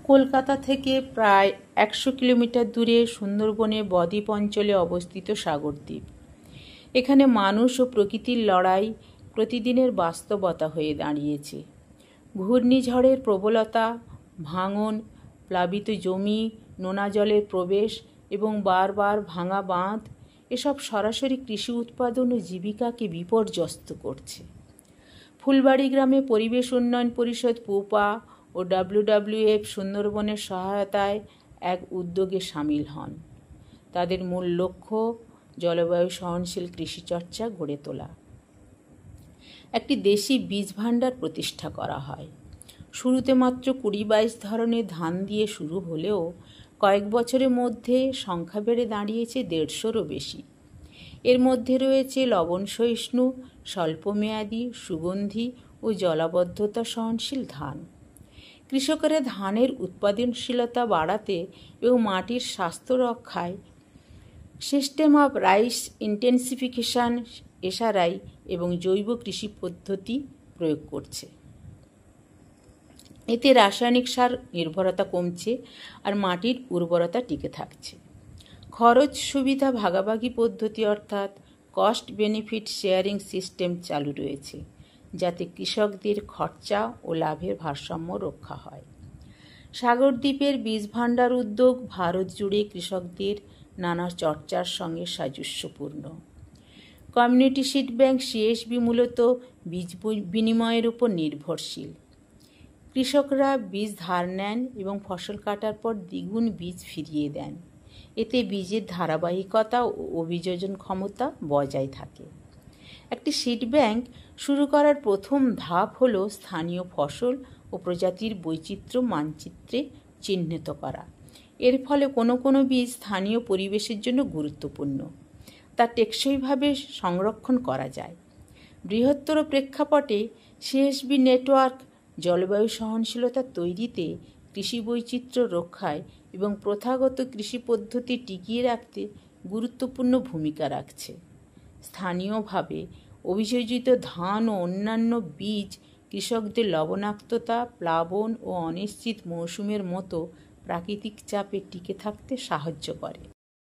কলকাতা থেকে প্রায় 100 কিলোমিটার দূরে সুন্দরবনে বদ্বীপ অঞ্চলে অবস্থিত সাগরদ্বীপ। এখানে মানুষ ও প্রকৃতির লড়াই প্রতিদিনের বাস্তবতা হয়ে দাঁড়িয়েছে। ঘূর্ণিঝড়ের প্রবলতা, ভাঙন, প্লাবিত জমি, নোনা জলের প্রবেশ এবং বারবার ভাঙা বাঁধ এসব সরাসরি কৃষি উৎপাদন ও জীবিকাকে বিপর্যস্ত করছে। ফুলবাড়ি গ্রামে পরিবেশ উন্নয়ন পরিষদ পুপা ও WWF সুন্দরবনের সহায়তায় এক উদ্যোগে সামিল হন। তাদের মূল লক্ষ্য জলবায়ু সহনশীল কৃষিচর্চা গড়ে তোলা। একটি দেশি বীজ ভাণ্ডার প্রতিষ্ঠা করা হয়। শুরুতে মাত্র 20-22 ধরনের ধান দিয়ে শুরু হলেও কয়েক বছরের মধ্যে সংখ্যা বেড়ে দাঁড়িয়েছে 150-রও বেশি। এর মধ্যে রয়েছে লবণ সহিষ্ণু, স্বল্পমেয়াদী, সুগন্ধি ও জলাবদ্ধতা সহনশীল ধান। কৃষকেরা ধানের উৎপাদনশীলতা বাড়াতে এবং মাটির স্বাস্থ্য রক্ষায় সিস্টেম অফ রাইস ইন্টেন্সিফিকেশন SRI এবং জৈব কৃষি পদ্ধতি প্রয়োগ করছে। এতে রাসায়নিক সার নির্ভরতা কমছে আর মাটির উর্বরতা টিকে থাকছে। খরচ সুবিধা ভাগাভাগি পদ্ধতি অর্থাৎ কস্ট বেনিফিট শেয়ারিং সিস্টেম চালু রয়েছে, যাতে কৃষকদের খরচা ও লাভের ভারসাম্য রক্ষা হয়। সাগরদ্বীপের বীজ ভাণ্ডার উদ্যোগ ভারত জুড়ে কৃষকদের নানা চর্চার সঙ্গে সাদৃশ্যপূর্ণ। কমিউনিটি সিড ব্যাংক CSB মূলত বীজ বিনিময়ের উপর নির্ভরশীল। কৃষকরা বীজ ধার নেন এবং ফসল কাটার পর দ্বিগুণ বীজ ফিরিয়ে দেন। এতে বীজের ধারাবাহিকতা ও অভিযোজন ক্ষমতা বজায় থাকে। একটি সিড ব্যাংক শুরু করার প্রথম ধাপ হল স্থানীয় ফসল ও প্রজাতির বৈচিত্র্য মানচিত্রে চিহ্নিত করা। এর ফলে কোনো বীজ স্থানীয় পরিবেশের জন্য গুরুত্বপূর্ণ, তা টেকসইভাবে সংরক্ষণ করা যায়। বৃহত্তর প্রেক্ষাপটে CSB নেটওয়ার্ক জলবায়ু সহনশীলতা তৈরিতে, কৃষি বৈচিত্র্য রক্ষায় এবং প্রথাগত কৃষি পদ্ধতি টিকিয়ে রাখতে গুরুত্বপূর্ণ ভূমিকা রাখছে। স্থানীয়ভাবে অভিযোজিত ধান ও অন্যান্য বীজ কৃষকদের লবণাক্ততা, প্লাবন ও অনিশ্চিত মৌসুমের মতো প্রাকৃতিক চাপে টিকে থাকতে সাহায্য করে।